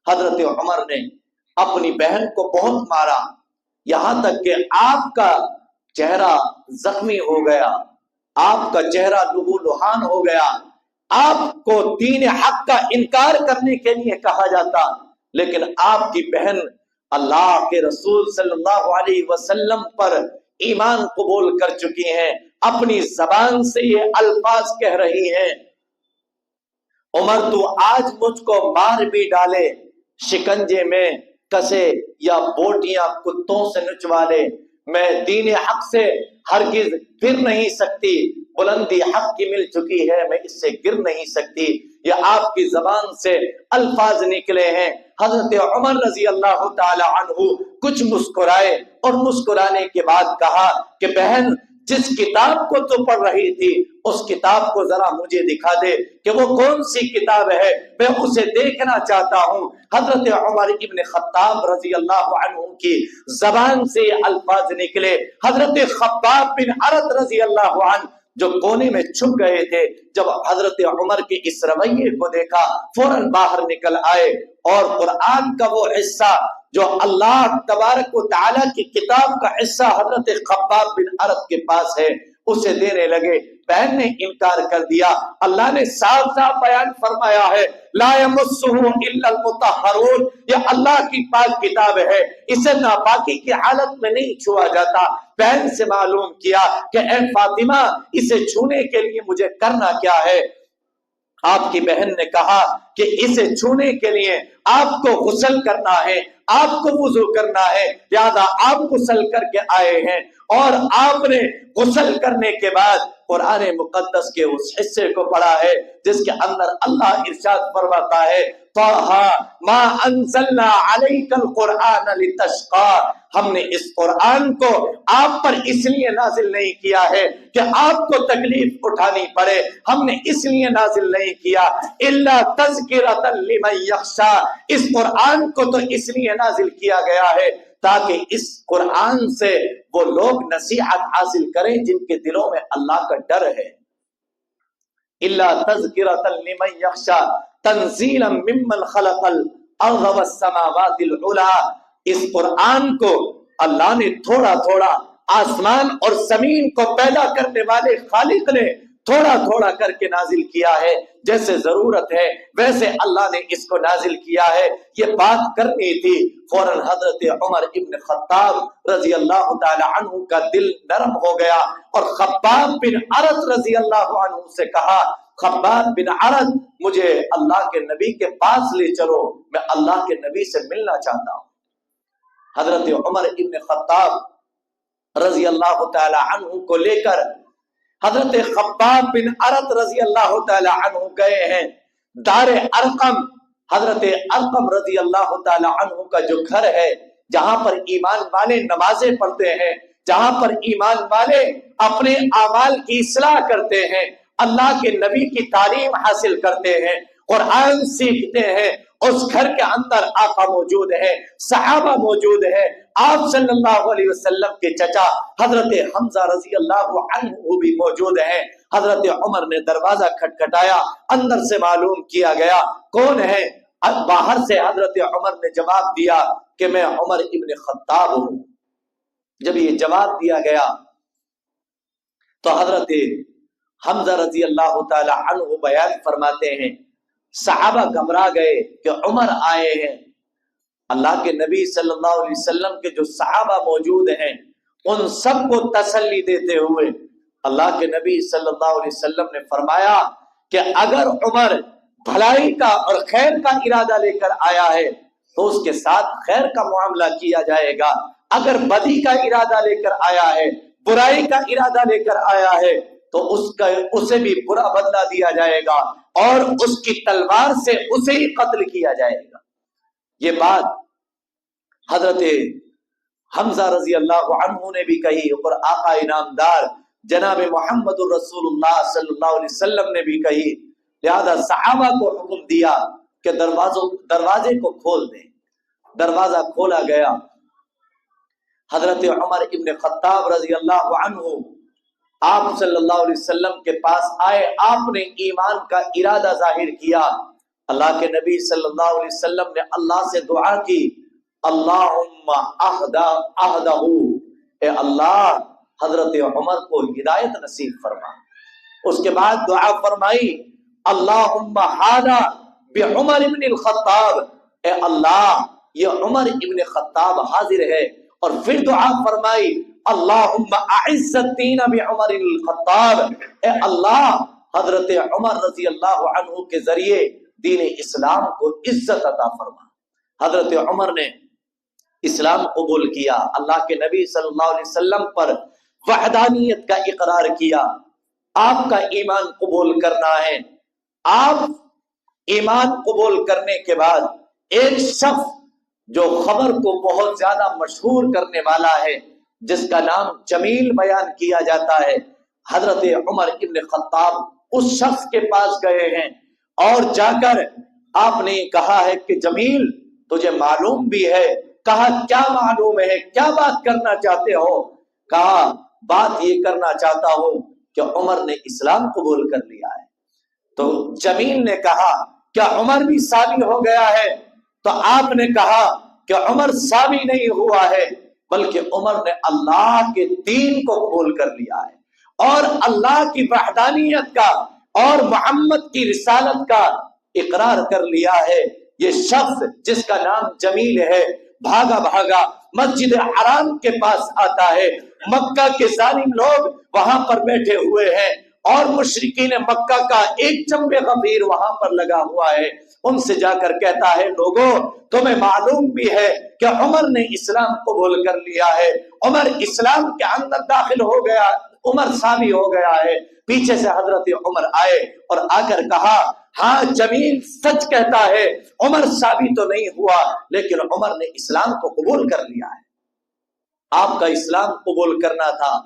حضرت عمر نے اپنی بہن کو بہت مارا، یہاں تک کہ آپ کا چہرہ زخمی ہو گیا، آپ کا چہرہ لہو لہان ہو گیا، آپ کو دین حق کا انکار کرنے کے لیے کہا جاتا، لیکن آپ کی بہن اللہ کے رسول صلی اللہ علیہ وسلم پر ایمان قبول کر چکی ہیں، اپنی زبان سے یہ الفاظ کہہ رہی ہیں، عمر تو آج مجھ کو مار بھی ڈالے، شکنجے میں کسے یا بوٹیاں کتوں سے نچوا لے، میں دین حق سے ہرگز پھر نہیں سکتی، بلندی حق کی مل چکی ہے، میں اس سے گر نہیں سکتی۔ یہ آپ کی زبان سے الفاظ نکلے ہیں۔ حضرت عمر رضی اللہ تعالی عنہ کچھ مسکرائے اور مسکرانے کے بعد کہا کہ بہن، جس کتاب کو تو پڑھ رہی تھی اس کتاب کو ذرا مجھے دکھا دے کہ وہ کون سی کتاب ہے، میں اسے دیکھنا چاہتا ہوں۔ حضرت عمر ابن خطاب رضی اللہ عنہ کی زبان سے یہ الفاظ نکلے۔ حضرت خباب بن عرط رضی اللہ عنہ جو کونے میں چھپ گئے تھے، جب حضرت عمر کے اس رویے کو دیکھا فوراً باہر نکل آئے اور قرآن کا وہ حصہ جو اللہ تبارک و تعالیٰ کی کتاب کا حصہ حضرت خباب بن عرط کے پاس ہے اسے دینے لگے۔ بہن نے انکار کر دیا۔ اللہ نے صاف صاف بیان فرمایا ہے لا یمسہ الا المطہرون، یہ اللہ کی پاک کتاب ہے، اسے ناپاکی کی حالت میں نہیں چھوا جاتا۔ بہن سے معلوم کیا کہ اے فاطمہ، اسے چھونے کے لیے مجھے کرنا کیا ہے؟ آپ کی بہن نے کہا کہ اسے چھونے کے لیے آپ کو غسل کرنا ہے، آپ کو وضو کرنا ہے، لہذا آپ غسل کر کے آئے ہیں، اور آپ نے غسل کرنے کے بعد قرآن مقدس کے اس حصے کو پڑھا ہے جس کے اندر اللہ ارشاد فرماتا ہے طٰ ما انزلنا علیک القرآن لتشقی، ہم نے اس قرآن کو آپ پر اس لیے نازل نہیں کیا ہے کہ آپ کو تکلیف اٹھانی پڑے، ہم نے اس لیے نازل نہیں کیا الا تذکرۃ لمن یخشی، اس قرآن کو تو اس لیے نازل کیا گیا ہے تاکہ اس قرآن سے وہ لوگ نصیحت حاصل کریں جن کے دلوں میں اللہ کا ڈر ہے۔ الا تذکرۃ لمن یخشی تنزیلا ممن خلق الارض والسماوات العلی، اس قرآن کو اللہ نے تھوڑا تھوڑا آسمان اور زمین کو پیدا کرنے والے خالق نے تھوڑا تھوڑا کر کے نازل کیا ہے، جیسے ضرورت ہے ویسے اللہ نے اس کو نازل کیا ہے۔ یہ بات کرنی تھی، فوراً حضرت عمر ابن خطاب رضی اللہ تعالی عنہ کا دل نرم ہو گیا اور خباب بن عرط رضی اللہ عنہ سے کہا خباب بن عرط، مجھے اللہ کے نبی کے پاس لے چلو، میں اللہ کے نبی سے ملنا چاہتا ہوں۔ حضرت عمر ابن خطاب رضی اللہ تعالی عنہ کو لے کر حضرت خباب بن عرط رضی اللہ تعالی عنہ گئے ہیں دار ارقم۔ حضرت ارقم رضی اللہ تعالی عنہ کا جو گھر ہے جہاں پر ایمان والے نمازیں پڑھتے ہیں، جہاں پر ایمان والے اپنے اعمال کی اصلاح کرتے ہیں، اللہ کے نبی کی تعلیم حاصل کرتے ہیں، قرآن سیکھتے ہیں، اس گھر کے اندر آقا موجود ہے، صحابہ موجود ہے، آپ صلی اللہ علیہ وسلم کے چچا حضرت حمزہ رضی اللہ عنہ بھی موجود ہیں۔ حضرت عمر نے دروازہ کھٹکھٹایا، اندر سے معلوم کیا گیا کون ہے؟ باہر سے حضرت عمر نے جواب دیا کہ میں عمر ابن خطاب ہوں۔ جب یہ جواب دیا گیا تو حضرت حمزہ رضی اللہ تعالی عنہ بیان فرماتے ہیں صحابہ گھبرا گئے کہ عمر آئے ہیں۔ اللہ کے نبی صلی اللہ علیہ وسلم کے جو صحابہ موجود ہیں ان سب کو تسلی دیتے ہوئے اللہ کے نبی صلی اللہ علیہ وسلم نے فرمایا کہ اگر عمر بھلائی کا اور خیر کا ارادہ لے کر آیا ہے تو اس کے ساتھ خیر کا معاملہ کیا جائے گا، اگر بدی کا ارادہ لے کر آیا ہے، برائی کا ارادہ لے کر آیا ہے تو اسے بھی برا بدلہ دیا جائے گا اور اس کی تلوار سے اسے ہی قتل کیا جائے گا۔ یہ بات حضرت حمزہ رضی اللہ عنہ نے بھی کہی اور آقا انعامدار جناب محمد الرسول اللہ صلی اللہ علیہ وسلم نے بھی کہی، لہذا صحابہ کو حکم دیا کہ دروازے کو کھول دیں۔ دروازہ کھولا گیا، حضرت عمر ابن خطاب رضی اللہ عنہ آپ صلی اللہ علیہ وسلم کے پاس آئے، آپ نے ایمان کا ارادہ ظاہر کیا۔ اللہ کے نبی صلی اللہ علیہ وسلم نے اللہ سے دعا کی، اللہم اہدہ، اے اللہ حضرت عمر کو ہدایت نصیب فرما۔ اس کے بعد دعا فرمائی، اللہم ھذا بعمر ابن الخطاب، اے اللہ یہ عمر ابن خطاب حاضر ہے۔ اور پھر دعا فرمائی، اللہم اعز الدین بعمر الخطاب، اے اللہ حضرت عمر رضی اللہ عنہ کے ذریعے دین اسلام کو عزت عطا فرما۔ حضرت عمر نے اسلام قبول کیا، اللہ کے نبی صلی اللہ علیہ وسلم پر وحدانیت کا اقرار کیا۔ آپ کا ایمان قبول کرنا ہے۔ آپ ایمان قبول کرنے کے بعد ایک شخص جو خبر کو بہت زیادہ مشہور کرنے والا ہے، جس کا نام جمیل بیان کیا جاتا ہے، حضرت عمر ابن خطاب اس شخص کے پاس گئے ہیں اور جا کر آپ نے کہا ہے کہ جمیل تجھے معلوم بھی ہے؟ کہا کیا معلوم ہے، کیا بات کرنا چاہتے ہو؟ کہا بات یہ کرنا چاہتا ہوں کہ عمر نے اسلام قبول کر لیا ہے۔ تو جمیل نے کہا کیا عمر بھی ثابت ہو گیا ہے؟ تو آپ نے کہا کہ عمر ثابت نہیں ہوا ہے، بلکہ عمر نے اللہ کے دین کو قبول کر لیا ہے اور اللہ کی وحدانیت کا اور محمد کی رسالت کا اقرار کر لیا ہے۔ یہ شخص جس کا نام جمیل ہے بھاگا بھاگا مسجد حرام کے پاس آتا ہے۔ مکہ کے ظالم لوگ وہاں پر بیٹھے ہوئے ہیں اور مشرکین مکہ کا ایک جنب غفیر وہاں پر لگا ہوا ہے۔ ان سے جا کر کہتا ہے لوگوں تمہیں معلوم بھی ہے کہ عمر نے اسلام قبول کر لیا ہے، عمر اسلام کے اندر داخل ہو گیا، عمر ثابت ہو گیا ہے۔ پیچھے سے حضرت عمر آئے اور آ کر کہا ہاں جمیل سچ کہتا ہے، عمر ثابت تو نہیں ہوا لیکن عمر نے اسلام کو قبول کر لیا ہے۔ آپ کا اسلام قبول کرنا تھا۔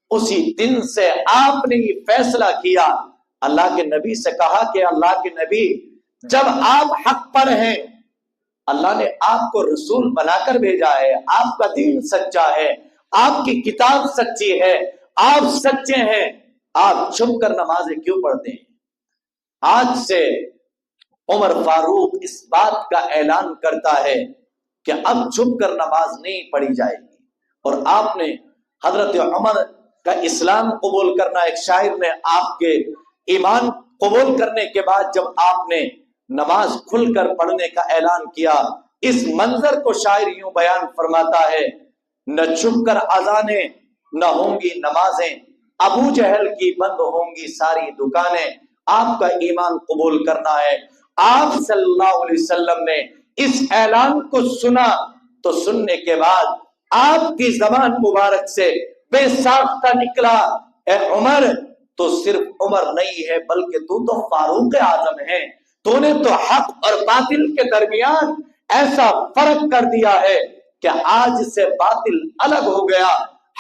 اسی دن سے آپ نے یہ فیصلہ کیا، اللہ کے نبی سے کہا کہ اللہ کے نبی جب آپ حق پر ہیں، اللہ نے آپ کو رسول بنا کر بھیجا ہے، آپ کا دین سچا ہے، آپ کی کتاب سچی ہے، آپ سچے ہیں، آپ چھپ کر نمازیں کیوں پڑھتے ہیں؟ آج سے عمر فاروق اس بات کا اعلان کرتا ہے کہ اب چھپ کر نماز نہیں پڑھی جائے گی۔ اور آپ نے حضرت عمر کا اسلام قبول کرنا، ایک شاعر نے آپ کے ایمان قبول کرنے کے بعد جب آپ نے نماز کھل کر پڑھنے کا اعلان کیا، اس منظر کو شاعر یوں بیان فرماتا ہے، نہ چھپ کر اذانیں نہ ہوں گی نمازیں، ابو جہل کی بند ہوں گی ساری دکانیں۔ آپ کا ایمان قبول کرنا ہے۔ آپ صلی اللہ علیہ وسلم نے اس اعلان کو سنا تو سننے کے بعد آپ کی زبان مبارک سے بے ساختہ نکلا، اے عمر تو صرف عمر نہیں ہے بلکہ تو فاروق اعظم ہے، تو نے تو حق اور باطل کے درمیان ایسا فرق کر دیا ہے کہ آج سے باطل الگ ہو گیا،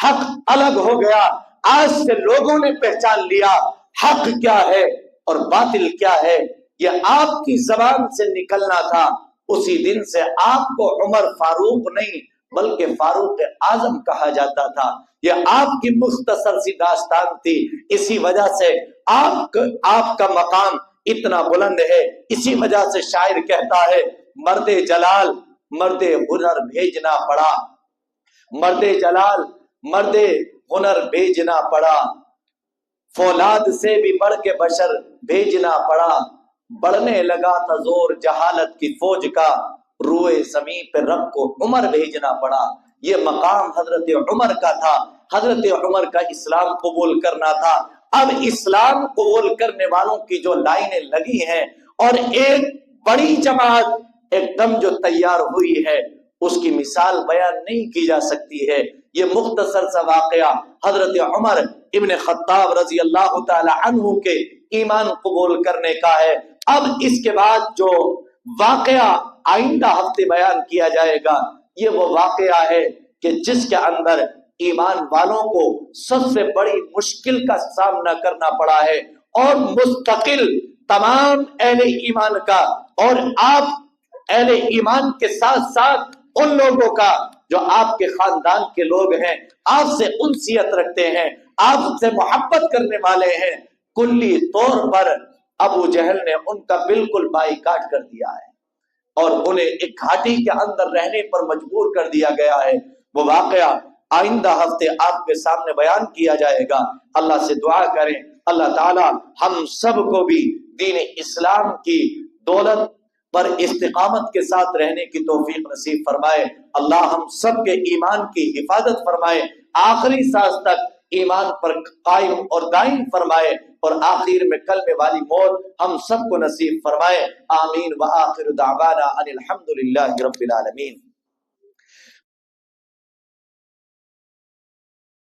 حق الگ ہو گیا۔ آج سے لوگوں نے پہچان لیا حق کیا ہے اور باطل کیا ہے۔ یہ آپ کی زبان سے نکلنا تھا۔ اسی دن سے آپ کو عمر فاروق نہیں بلکہ فاروق اعظم کہا جاتا تھا۔ یہ آپ کی مختصر سی داستان تھی، اسی وجہ سے آپ کا مقام اتنا بلند ہے۔ اسی وجہ سے شاعر کہتا ہے مرد جلال مرد ہنر بھیجنا پڑا، مرد جلال مرد ہنر بھیجنا پڑا، فولاد سے بھی بڑھ کے بشر بھیجنا پڑا، بڑھنے لگا تھا زور جہالت کی فوج کا، روئے زمین پہ رب کو عمر بھیجنا پڑا۔ یہ مقام حضرت عمر کا تھا، حضرت عمر کا اسلام قبول کرنا تھا۔ اب اسلام قبول کرنے والوں کی جو لائنیں لگی ہیں اور ایک بڑی جماعت ایک دم جو تیار ہوئی ہے، اس کی مثال بیان نہیں کی جا سکتی ہے۔ یہ مختصر سا واقعہ حضرت عمر ابن خطاب رضی اللہ تعالی عنہ کے ایمان قبول کرنے کا ہے۔ اب اس کے بعد جو واقعہ آئندہ ہفتے بیان کیا جائے گا، یہ وہ واقعہ ہے کہ جس کے اندر ایمان والوں کو سب سے بڑی مشکل کا سامنا کرنا پڑا ہے اور مستقل تمام اہل ایمان کا اور آپ اہل ایمان کے ساتھ ساتھ ان لوگوں کا جو آپ کے خاندان کے لوگ ہیں، آپ سے انسیت رکھتے ہیں، آپ سے محبت کرنے والے ہیں، کلی طور پر ابو جہل نے ان کا بالکل بائیکاٹ کر دیا ہے اور انہیں ایک گھاٹی کے اندر رہنے پر مجبور کر دیا گیا ہے۔ وہ واقعہ آئندہ ہفتے آپ کے سامنے بیان کیا جائے گا۔ اللہ سے دعا کریں اللہ تعالی ہم سب کو بھی دین اسلام کی دولت پر استقامت کے ساتھ رہنے کی توفیق نصیب فرمائے۔ اللہ ہم سب کے ایمان کی حفاظت فرمائے، آخری سانس تک ایمان پر قائم اور دائم فرمائے، اور آخر میں کلمے والی موت ہم سب کو نصیب فرمائے۔ آمین۔ وآخر دعوانا ان الحمد للہ رب العالمین۔